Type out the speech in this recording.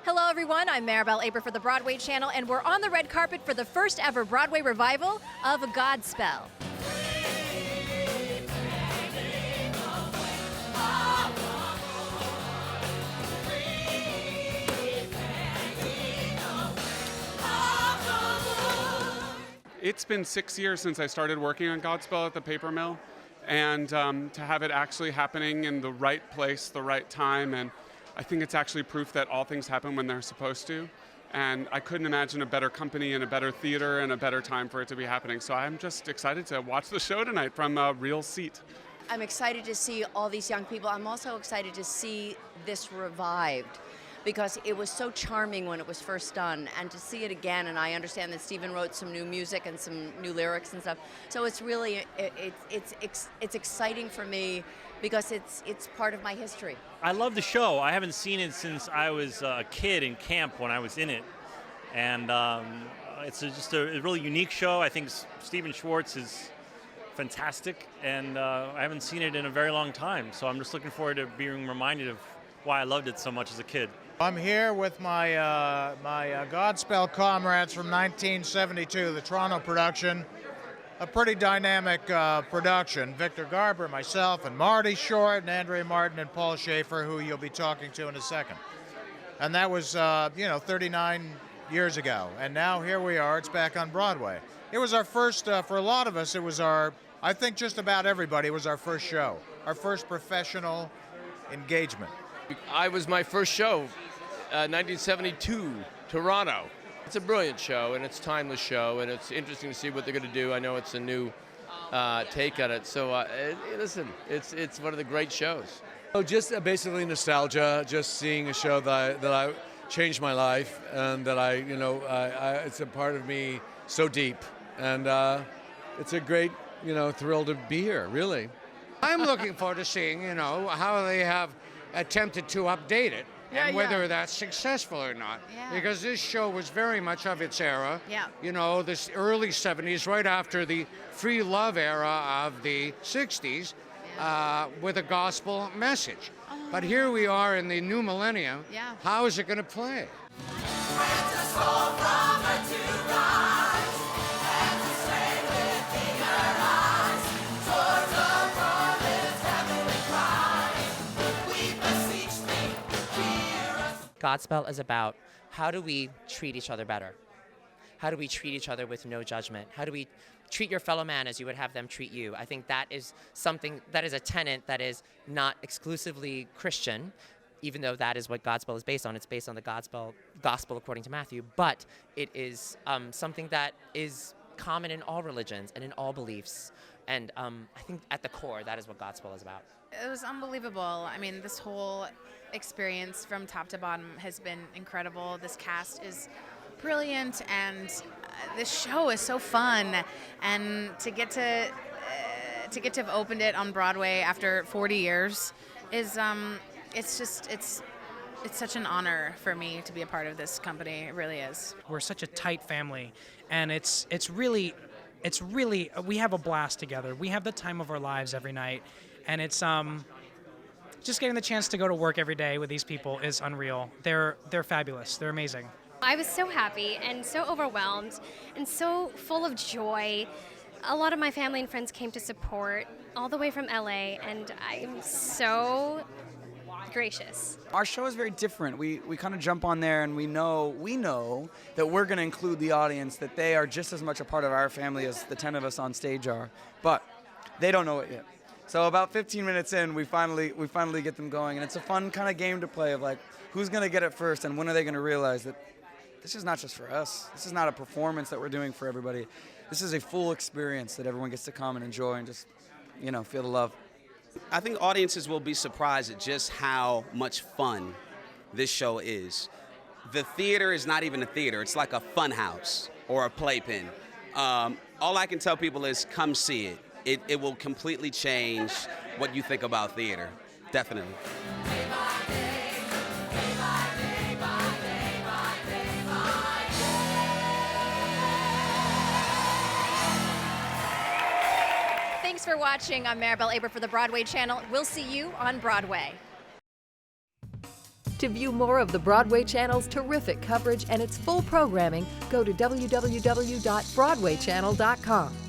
Hello everyone, I'm Maribel Aber for the Broadway channel, and we're on the red carpet for the first ever Broadway revival of Godspell. It's been 6 years since I started working on Godspell at the paper mill, and to have it actually happening in the right place, the right time, and I think it's actually proof that all things happen when they're supposed to. And I couldn't imagine a better company and a better theater and a better time for it to be happening. So I'm just excited to watch the show tonight from a real seat. I'm excited to see all these young people. I'm also excited to see this revived because it was so charming when it was first done, and to see it again, and I understand that Stephen wrote some new music and some new lyrics and stuff. So it's really, it's exciting for me because it's part of my history. I love the show. I haven't seen it since I was a kid in camp when I was in it. And it's just a really unique show. I think Stephen Schwartz is fantastic, and I haven't seen it in a very long time. So I'm just looking forward to being reminded of why I loved it so much as a kid. I'm here with my Godspell comrades from 1972, the Toronto production. A pretty dynamic production. Victor Garber, myself, and Marty Short, and Andrea Martin, and Paul Schaefer, who you'll be talking to in a second. And that was, 39 years ago. And now here we are, it's back on Broadway. It was our first, for a lot of us, it was I think just about everybody, it was our first show, our first professional engagement. I was my first show, 1972, Toronto. It's a brilliant show, and it's a timeless show, and it's interesting to see what they're going to do. I know it's a new take on it. So listen, it's one of the great shows. Oh, just basically nostalgia, just seeing a show that I changed my life, and that it's a part of me so deep, and it's a great, thrill to be here, really. I'm looking forward to seeing, how they have attempted to update it, and whether that's successful or not. Yeah. Because this show was very much of its era. Yeah. This early 70s, right after the free love era of the 60s, with a gospel message. Oh. But here we are in the new millennium. Yeah. How is it going to play? Godspell is about how do we treat each other better? How do we treat each other with no judgment? How do we treat your fellow man as you would have them treat you? I think that is something, that is a tenet that is not exclusively Christian, even though that is what Godspell is based on. It's based on the gospel according to Matthew, but it is something that is common in all religions and in all beliefs. And I think at the core, that is what Godspell is about. It was unbelievable. I mean, this whole experience from top to bottom has been incredible. This cast is brilliant, and this show is so fun. And to get to have opened it on Broadway after 40 years is it's such an honor for me to be a part of this company. It really is. We're such a tight family, and it's really we have a blast together. We have the time of our lives every night, and it's just getting the chance to go to work every day with these people is unreal. They're fabulous. They're amazing. I was so happy and so overwhelmed and so full of joy. A lot of my family and friends came to support all the way from LA, and I'm so gracious. Our show is very different. We kind of jump on there, and we know that we're going to include the audience, that they are just as much a part of our family as the 10 of us on stage are, but they don't know it yet. So about 15 minutes in, we finally get them going, and it's a fun kind of game to play of like, who's going to get it first, and when are they going to realize that this is not just for us. This is not a performance that we're doing for everybody. This is a full experience that everyone gets to come and enjoy and just, feel the love. I think audiences will be surprised at just how much fun this show is. The theater is not even a theater. It's like a fun house or a playpen. All I can tell people is come see it. It will completely change what you think about theater, definitely. Thanks for watching. I'm Maribel Aber for the Broadway channel. We'll see you on Broadway. To view more of the Broadway Channel's terrific coverage and its full programming, go to www.broadwaychannel.com.